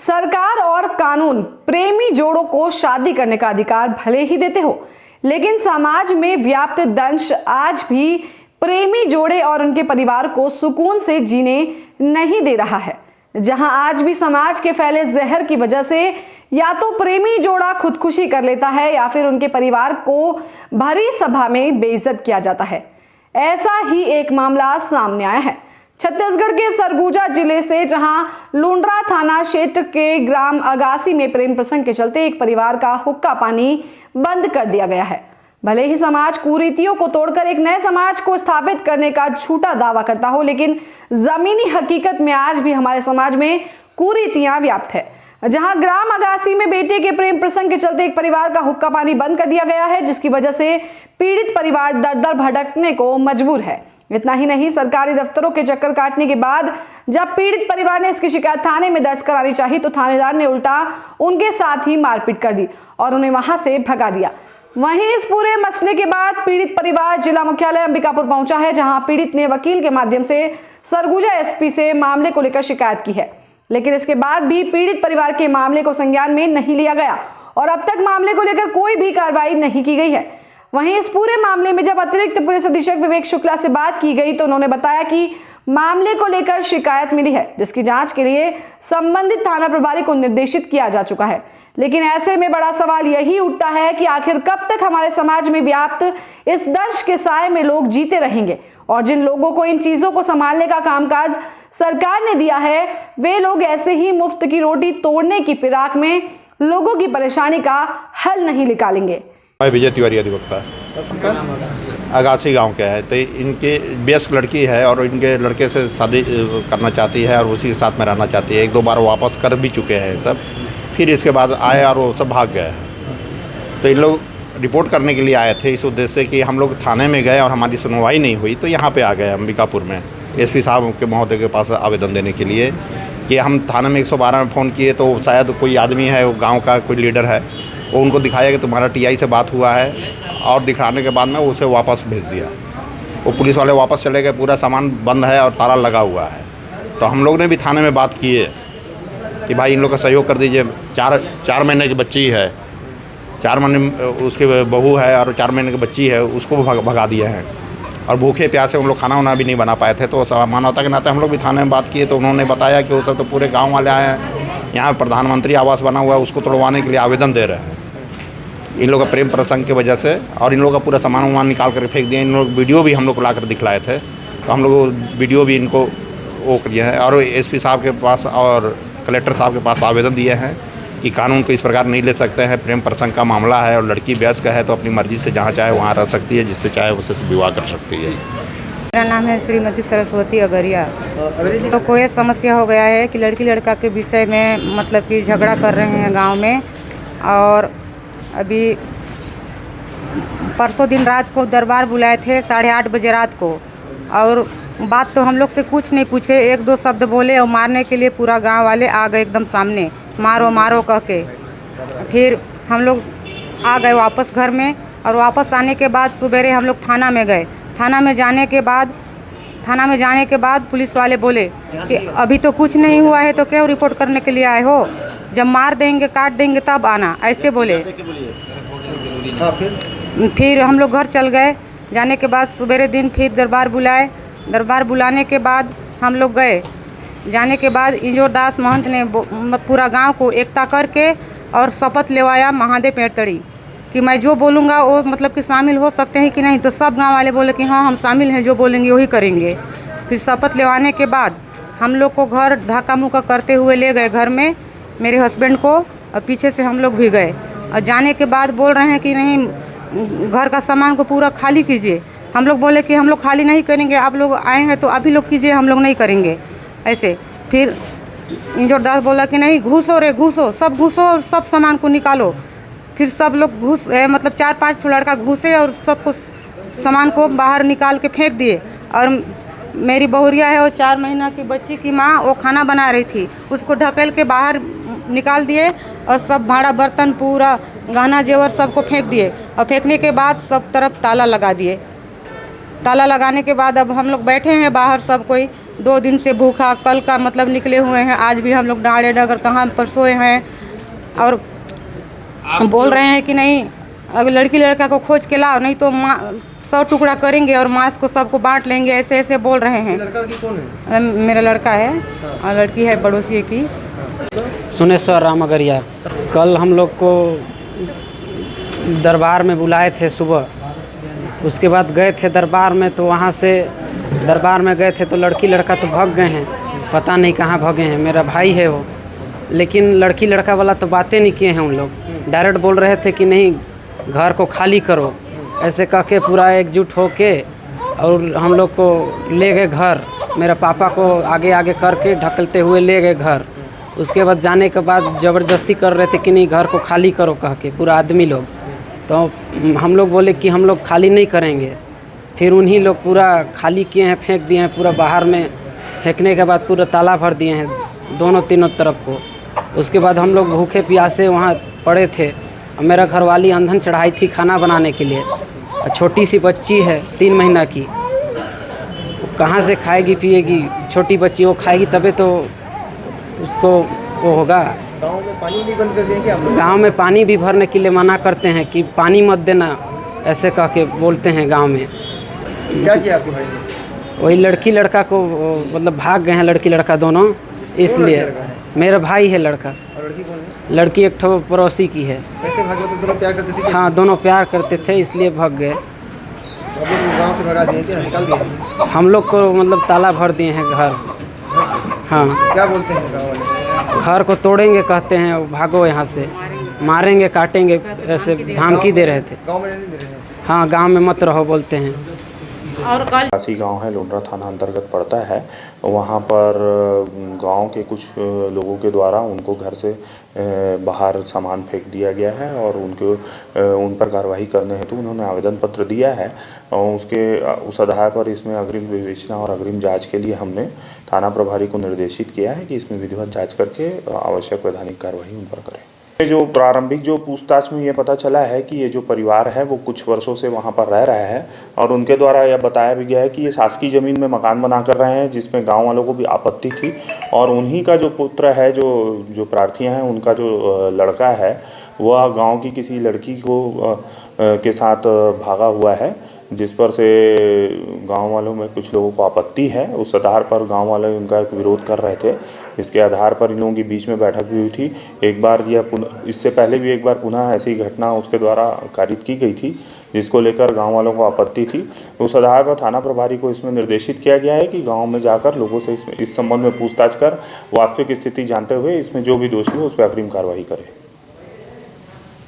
सरकार और कानून प्रेमी जोड़ों को शादी करने का अधिकार भले ही देते हो, लेकिन समाज में व्याप्त दंश आज भी प्रेमी जोड़े और उनके परिवार को सुकून से जीने नहीं दे रहा है। जहां आज भी समाज के फैले जहर की वजह से या तो प्रेमी जोड़ा खुदकुशी कर लेता है या फिर उनके परिवार को भरी सभा में बेइज्जत किया जाता है। ऐसा ही एक मामला सामने आया है छत्तीसगढ़ के सरगुजा जिले से, जहां लुंड्रा थाना क्षेत्र के ग्राम अगासी में प्रेम प्रसंग के चलते एक परिवार का हुक्का पानी बंद कर दिया गया है। भले ही समाज कुरीतियों को तोड़कर एक नए समाज को स्थापित करने का झूठा दावा करता हो, लेकिन जमीनी हकीकत में आज भी हमारे समाज में कुरीतियां व्याप्त है। जहां ग्राम अगासी में बेटे के प्रेम प्रसंग के चलते एक परिवार का हुक्का पानी बंद कर दिया गया है, जिसकी वजह से पीड़ित परिवार दर दर भटकने को मजबूर है। इतना ही नहीं, सरकारी दफ्तरों के चक्कर काटने के बाद जब पीड़ित परिवार ने इसकी शिकायत थाने में दर्ज करानी चाहिए तो थानेदार ने उल्टा उनके साथ ही मारपीट कर दी और उन्हें वहां से भगा दिया। वहीं इस पूरे मसले के बाद पीड़ित परिवार जिला मुख्यालय अंबिकापुर पहुंचा है, जहां पीड़ित ने वकील के माध्यम से सरगुजा एसपी से मामले को लेकर शिकायत की है, लेकिन इसके बाद भी पीड़ित परिवार के मामले को संज्ञान में नहीं लिया गया और अब तक मामले को लेकर कोई भी कार्रवाई नहीं की गई है। वहीं इस पूरे मामले में जब अतिरिक्त पुलिस अधीक्षक विवेक शुक्ला से बात की गई तो उन्होंने बताया कि मामले को लेकर शिकायत मिली है, जिसकी जांच के लिए संबंधित थाना प्रभारी को निर्देशित किया जा चुका है। लेकिन ऐसे में बड़ा सवाल यही उठता है कि आखिर कब तक हमारे समाज में व्याप्त इस दंश के साए में लोग जीते रहेंगे और जिन लोगों को इन चीजों को संभालने का कामकाज सरकार ने दिया है, वे लोग ऐसे ही मुफ्त की रोटी तोड़ने की फिराक में लोगों की परेशानी का हल नहीं निकालेंगे। मैं विजय तिवारी अधिवक्ता अगासी गांव के है, तो इनके वयस्क लड़की है और इनके लड़के से शादी करना चाहती है और उसी के साथ में रहना चाहती है। एक दो बार वापस कर भी चुके हैं सब, फिर इसके बाद आए और वो सब भाग गए। तो इन लोग रिपोर्ट करने के लिए आए थे इस उद्देश्य से कि हम लोग थाने में गए और हमारी सुनवाई नहीं हुई, तो यहाँ पे आ गए अंबिकापुर में एसपी साहब के महोदय के पास आवेदन देने के लिए कि हम थाने में 112 में फ़ोन किए तो शायद कोई आदमी है, वो गाँव का कोई लीडर है, वो उनको दिखाया कि तुम्हारा टीआई से बात हुआ है और दिखाने के बाद में उसे वापस भेज दिया। वो पुलिस वाले वापस चले गए, पूरा सामान बंद है और ताला लगा हुआ है। तो हम लोग ने भी थाने में बात की है कि भाई इन लोग का सहयोग कर दीजिए। चार महीने की बच्ची है, 4 महीने उसके बहू है और 4 महीने की बच्ची है, उसको भगा दिए हैं और भूखे प्यासे उन लोग खाना वाना भी नहीं बना पाए थे। तो मानवता के नाते हम लोग भी थाने में बात किए तो उन्होंने बताया कि वो सब तो पूरे गाँव वाले आए हैं, यहाँ प्रधानमंत्री आवास बना हुआ है, उसको तोड़वाने के लिए आवेदन दे रहे हैं इन लोग का प्रेम प्रसंग की वजह से। और इन लोग का पूरा सामान वामान निकाल कर फेंक दिया। इन लोग वीडियो भी हम लोग को ला कर दिखलाए थे, तो हम लोग वीडियो भी इनको वो किए हैं और एसपी साहब के पास और कलेक्टर साहब के पास आवेदन दिए हैं कि कानून को इस प्रकार नहीं ले सकते हैं। प्रेम प्रसंग का मामला है और लड़की वयस्क है तो अपनी मर्जी से जहाँ चाहे वहाँ रह सकती है, जिससे चाहे उससे विवाह कर सकती है। मेरा नाम है श्रीमती सरस्वती अगरिया। तो कोई समस्या हो गया है कि लड़की लड़का के विषय में मतलब कि झगड़ा कर रहे हैं गांव में, और अभी परसों दिन रात को दरबार बुलाए थे 8:30 बजे रात को, और बात तो हम लोग से कुछ नहीं पूछे, 1-2 शब्द बोले और मारने के लिए पूरा गांव वाले आ गए एकदम सामने, मारो मारो कह के। फिर हम लोग आ गए वापस घर में, और वापस आने के बाद सवेरे हम लोग थाना में गए। थाना में जाने के बाद पुलिस वाले बोले कि अभी तो कुछ नहीं हुआ है तो क्यों रिपोर्ट करने के लिए आए हो, जब मार देंगे काट देंगे तब आना, ऐसे बोले। फिर हम लोग घर चल गए। जाने के बाद सवेरे दिन फिर दरबार बुलाए। दरबार बुलाने के बाद हम लोग गए। जाने के बाद इंजोर दास महंत ने पूरा गांव को एकता करके और शपथ लेवाया महादेव पेड़तड़ी कि मैं जो बोलूँगा वो मतलब कि शामिल हो सकते हैं कि नहीं। तो सब गांव वाले बोले कि हाँ हम शामिल हैं, जो बोलेंगे वही करेंगे। फिर शपथ लेवाने के बाद हम लोग को घर ढाका मुका करते हुए ले गए घर में, मेरे हस्बैंड को, और पीछे से हम लोग भी गए। और जाने के बाद बोल रहे हैं कि नहीं घर का सामान को पूरा खाली कीजिए। हम लोग बोले कि हम लोग खाली नहीं करेंगे, आप लोग आए हैं तो अभी लोग कीजिए, हम लोग नहीं करेंगे ऐसे। फिर इंजोर दास बोला कि नहीं घुसो रे घुसो, सब घुसो और सब सामान को निकालो। फिर सब लोग घुस मतलब 4-5 लड़का घुसे और सबको सामान को बाहर निकाल के फेंक दिए। और मेरी बहुरिया है, वो 4 महीना की बच्ची की माँ, वो खाना बना रही थी, उसको ढकेल के बाहर निकाल दिए और सब भाड़ा बर्तन पूरा गहना जेवर सबको फेंक दिए। और फेंकने के बाद सब तरफ ताला लगा दिए। ताला लगाने के बाद अब हम लोग बैठे हैं बाहर, सब कोई 2 दिन से भूखा, कल का मतलब निकले हुए हैं, आज भी हम लोग डाँड़े डगर कहाँ पर सोए हैं और बोल रहे हैं कि नहीं अगर लड़की लड़का को खोज के लाओ, नहीं तो 100 टुकड़ा करेंगे और मांस को सबको बांट लेंगे, ऐसे ऐसे बोल रहे हैं। लड़का की कौन है? मेरा लड़का है और लड़की है पड़ोसी की। सुनेश्वर राम अगरिया। कल हम लोग को दरबार में बुलाए थे सुबह, उसके बाद गए थे दरबार में, तो वहाँ से दरबार में गए थे तो लड़की लड़का तो भाग गए हैं, पता नहीं कहाँ भागे हैं। मेरा भाई है वो, लेकिन लड़की लड़का वाला तो बातें नहीं किए हैं। उन लोग डायरेक्ट बोल रहे थे कि नहीं घर को खाली करो, ऐसे कह के पूरा एकजुट होके और हम लोग को ले गए घर। मेरा पापा को आगे आगे करके ढकलते हुए ले गए घर। उसके बाद जाने के बाद ज़बरदस्ती कर रहे थे कि नहीं घर को खाली करो कह के पूरा आदमी लोग। तो हम लोग बोले कि हम लोग खाली नहीं करेंगे। फिर उन्हीं लोग पूरा खाली किए हैं, फेंक दिए हैं पूरा बाहर में। फेंकने के बाद पूरा ताला भर दिए हैं दोनों तीनों तरफ को। उसके बाद हम लोग भूखे प्यासे वहाँ पड़े थे। मेरा घरवाली ईंधन चढ़ाई थी खाना बनाने के लिए। छोटी सी बच्ची है 3 महीना की, कहाँ से खाएगी पिएगी? छोटी बच्ची वो खाएगी तबे तो उसको वो होगा। गांव में पानी भी बंद कर दिए क्या हम लोग? गांव में पानी भी भरने के लिए मना करते हैं कि पानी मत देना, ऐसे कह के बोलते हैं गांव में। क्या किया आपके भाई ने? वही लड़की लड़का को मतलब भाग गए हैं लड़की लड़का दोनों, इसलिए। लड़का है? मेरा भाई है लड़का। और लड़की कौन है? लड़की एक ठो पड़ोसी की है। कैसे भागे? तो दोनों प्यार करते थे क्या? हाँ दोनों प्यार करते थे इसलिए भाग गए। अब लोग गांव से भगा दिए क्या? निकाल दिए? हम लोग को मतलब ताला भर दिए हैं घर। हाँ क्या बोलते हैं गाँव वाले? घर को तोड़ेंगे कहते हैं, भागो यहाँ से, मारेंगे काटेंगे, ऐसे धमकी दे रहे थे। गाँव में रहने नहीं दे रहे हैं? हाँ गांव में मत रहो बोलते हैं। कासी गांव है, लोंडरा थाना अंतर्गत पड़ता है। वहाँ पर गांव के कुछ लोगों के द्वारा उनको घर से बाहर सामान फेंक दिया गया है और उन पर कार्रवाई करने हेतु उन्होंने आवेदन पत्र दिया है। और उस आधार पर इसमें अग्रिम विवेचना और अग्रिम जांच के लिए हमने थाना प्रभारी को निर्देशित किया है कि इसमें विधिवत जाँच करके आवश्यक वैधानिक कार्रवाई उन पर करें। जो प्रारंभिक जो पूछताछ में ये पता चला है कि ये जो परिवार है वो कुछ वर्षों से वहाँ पर रह रहा है और उनके द्वारा यह बताया भी गया है कि ये शासकीय ज़मीन में मकान बना कर रहे हैं, जिसमें गांव वालों को भी आपत्ति थी। और उन्हीं का जो पुत्र है, जो प्रार्थियाँ हैं, उनका जो लड़का है वह गांव की किसी लड़की को के साथ भागा हुआ है, जिस पर से गांव वालों में कुछ लोगों को आपत्ति है। उस आधार पर गांव वाले उनका एक विरोध कर रहे थे। इसके आधार पर इन लोगों के बीच में बैठक भी हुई थी। एक बार इससे पहले भी एक बार पुनः ऐसी घटना उसके द्वारा कारित की गई थी, जिसको लेकर गांव वालों को आपत्ति थी। उस आधार पर थाना प्रभारी को इसमें निर्देशित किया गया है कि गाँव में जाकर लोगों से इस संबंध में पूछताछ कर वास्तविक स्थिति जानते हुए इसमें जो भी दोषी हो उस पर अग्रिम कार्रवाई करे।